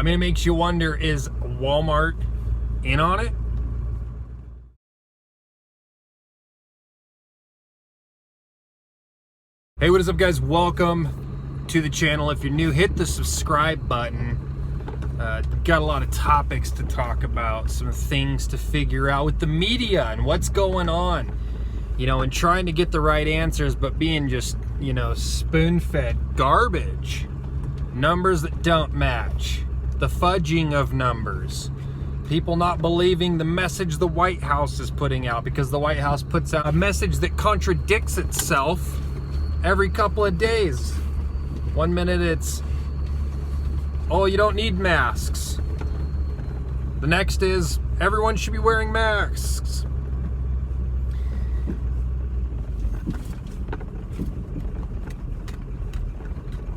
I mean, it makes you wonder, is Walmart in on it? Hey, what is up, guys? Welcome to the channel. If you're new, hit the subscribe button. Got a lot of topics to talk about, some things to figure out with the media and what's going on, you know, and trying to get the right answers, but being just, you know, spoon-fed garbage. Numbers that don't match. The fudging of numbers. People not believing the message the White House is putting out, because the White House puts out a message that contradicts itself every couple of days. One minute it's, oh, you don't need masks. The next is, everyone should be wearing masks.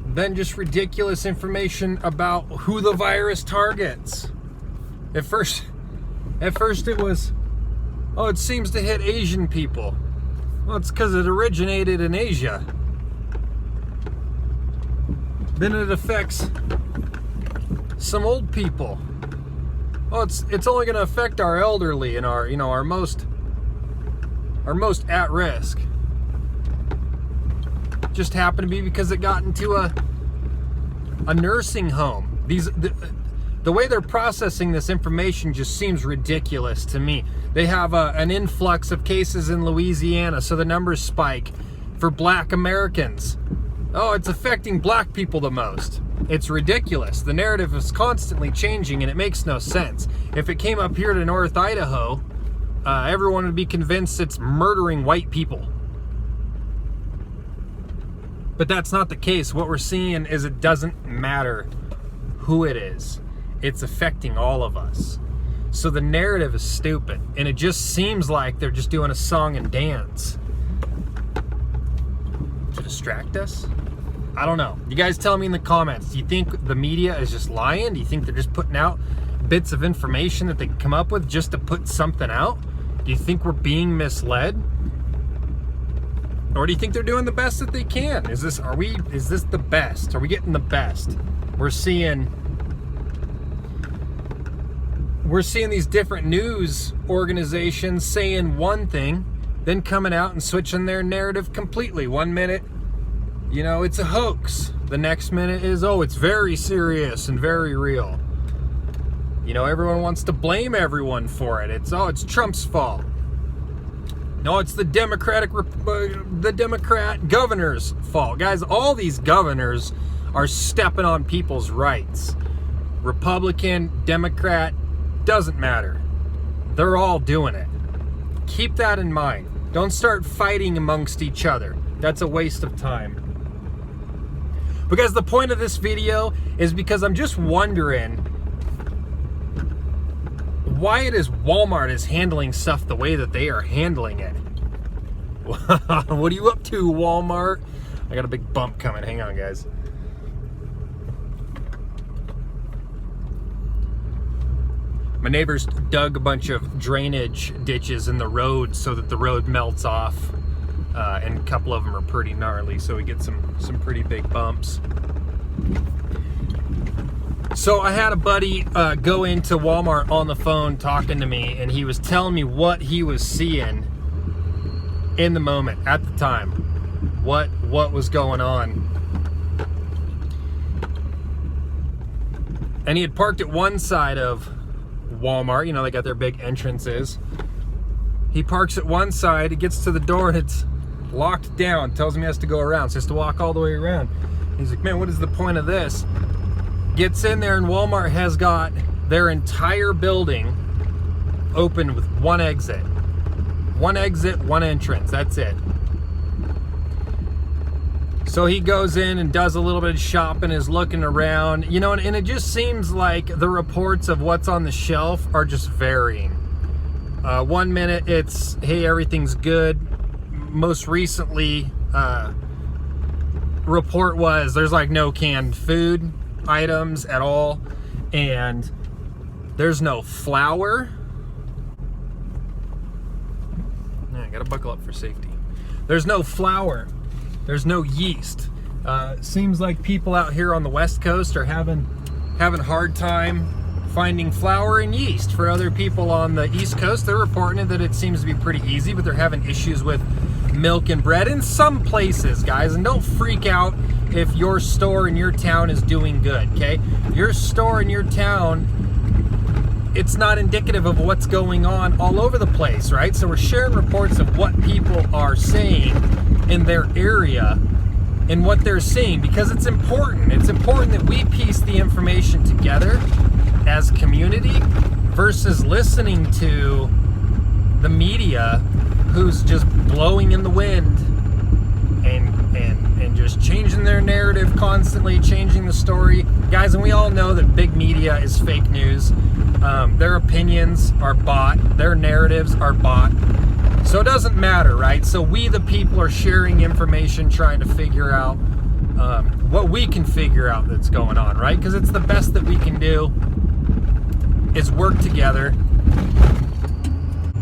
Then just ridiculous information about who the virus targets. At first it was, oh, it seems to hit Asian people. Well, it's because it originated in Asia. Then it affects some old people. Oh, it's only going to affect our elderly and our, you know, our most at risk. Just happened to be because it got into a nursing home. The way they're processing this information just seems ridiculous to me. They have an influx of cases in Louisiana, so the numbers spike for Black Americans. Oh, it's affecting black people the most. It's ridiculous. The narrative is constantly changing and it makes no sense. If it came up here to North Idaho, everyone would be convinced it's murdering white people. But that's not the case. What we're seeing is it doesn't matter who it is. It's affecting all of us. So the narrative is stupid, and it just seems like they're just doing a song and dance to distract us. I don't know. You guys tell me in the comments. Do you think the media is just lying? Do you think they're just putting out bits of information that they can come up with just to put something out? Do you think we're being misled? Or do you think they're doing the best that they can? Is this the best? Are we getting the best? We're seeing these different news organizations saying one thing, then coming out and switching their narrative completely. One minute, you know, it's a hoax. The next minute is, oh, it's very serious and very real. You know, everyone wants to blame everyone for it. It's Trump's fault. No, it's the Democrat governor's fault. Guys, all these governors are stepping on people's rights. Republican, Democrat, doesn't matter. They're all doing it. Keep that in mind. Don't start fighting amongst each other. That's a waste of time. Because the point of this video is because I'm just wondering why it is Walmart is handling stuff the way that they are handling it. What are you up to, Walmart? I got a big bump coming. Hang on, guys. My neighbors dug a bunch of drainage ditches in the road so that the road melts off. And a couple of them are pretty gnarly, so we get some pretty big bumps. So I had a buddy go into Walmart on the phone talking to me, and he was telling me what he was seeing in the moment, at the time. What was going on. And he had parked at one side of Walmart. You know, they got their big entrances. He parks at one side, he gets to the door, and it's locked down. Tells him he has to go around, so he has to walk all the way around. He's like, man, what is the point of this? Gets in there, and Walmart has got their entire building open with one exit. One exit, one entrance, that's it. So he goes in and does a little bit of shopping, is looking around, you know, and it just seems like the reports of what's on the shelf are just varying. One minute it's, hey, everything's good. Most recently, report was there's like no canned food items at all, and there's no flour. I gotta buckle up for safety. There's no flour. There's no yeast. Seems like people out here on the West Coast are having having a hard time finding flour and yeast. For other people on the East Coast, they're reporting that it seems to be pretty easy, but they're having issues with milk and bread in some places, guys. And don't freak out if your store in your town is doing good, okay? Your store in your town, it's not indicative of what's going on all over the place, right? So we're sharing reports of what people are saying in their area and what they're seeing, because it's important. It's important that we piece the information together as community versus listening to the media who's just blowing in the wind and just changing their narrative constantly, changing the story. Guys, and we all know that big media is fake news. Their opinions are bought, their narratives are bought. So it doesn't matter, right? So we, the people, are sharing information, trying to figure out what we can figure out that's going on, right? Because it's the best that we can do is work together,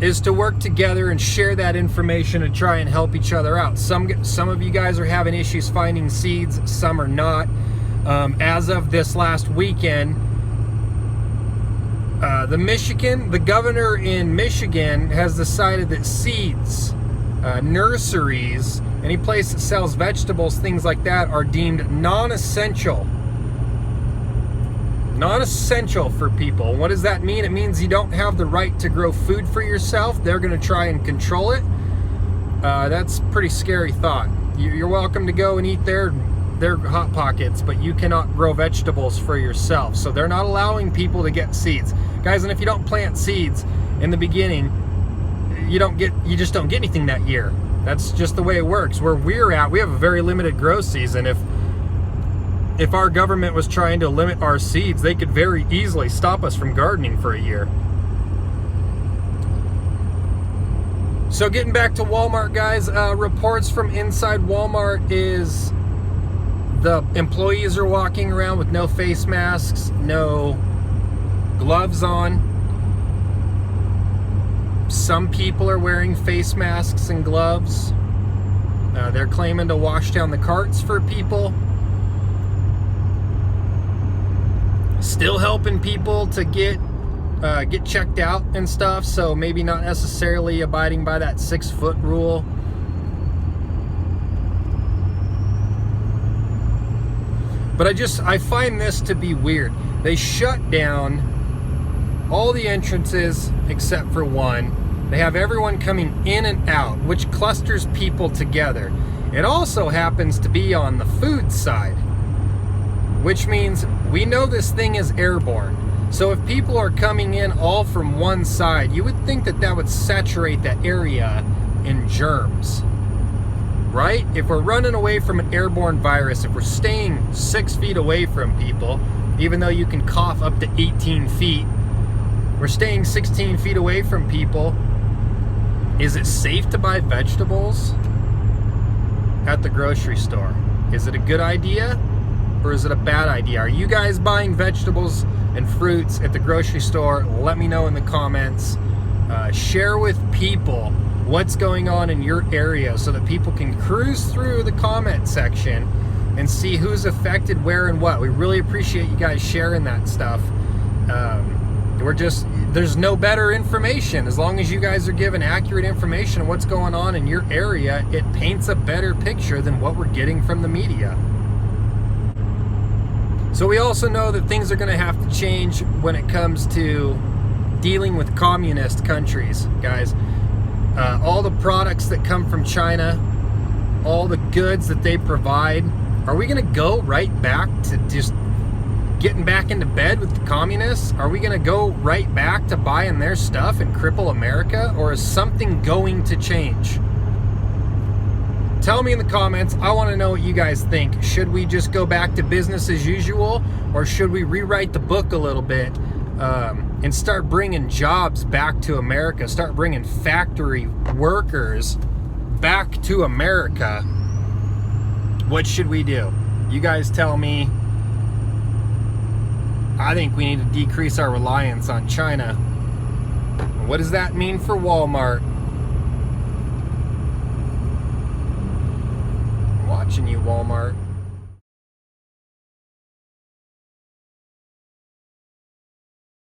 is to work together and share that information and try and help each other out. Some of you guys are having issues finding seeds, some are not. As of this last weekend, the governor in Michigan has decided that seeds, nurseries, any place that sells vegetables, things like that, are deemed non-essential. Non-essential for people. What does that mean? It means you don't have the right to grow food for yourself. They're going to try and control it. That's a pretty scary thought. You're welcome to go and eat their Hot Pockets, but you cannot grow vegetables for yourself. So they're not allowing people to get seeds, guys. And if you don't plant seeds in the beginning, you just don't get anything that year. That's just the way it works. Where we're at, we have a very limited grow season. If our government was trying to limit our seeds, they could very easily stop us from gardening for a year. So getting back to Walmart, guys, reports from inside Walmart is the employees are walking around with no face masks, no gloves on. Some people are wearing face masks and gloves. They're claiming to wash down the carts for people. Still helping people to get checked out and stuff, so maybe not necessarily abiding by that 6-foot rule. But I find this to be weird. They shut down all the entrances except for one. They have everyone coming in and out, which clusters people together. It also happens to be on the food side, which means we know this thing is airborne. So if people are coming in all from one side, you would think that that would saturate that area in germs, right? If we're running away from an airborne virus, if we're staying 6 feet away from people, even though you can cough up to 18 feet, we're staying 16 feet away from people. Is it safe to buy vegetables at the grocery store? Is it a good idea or is it a bad idea? Are you guys buying vegetables and fruits at the grocery store? Let me know in the comments. Share with people what's going on in your area so that people can cruise through the comment section and see who's affected where and what. We really appreciate you guys sharing that stuff. There's no better information. As long as you guys are giving accurate information on what's going on in your area, it paints a better picture than what we're getting from the media. So we also know that things are going to have to change when it comes to dealing with communist countries, guys. All the products that come from China, all the goods that they provide, are we going to go right back to just getting back into bed with the communists? Are we going to go right back to buying their stuff and cripple America? Or is something going to change? Tell me in the comments. I want to know what you guys think. Should we just go back to business as usual? Or should we rewrite the book a little bit and start bringing jobs back to America? Start bringing factory workers back to America. What should we do? You guys tell me. I think we need to decrease our reliance on China. What does that mean for Walmart? I'm watching you, Walmart.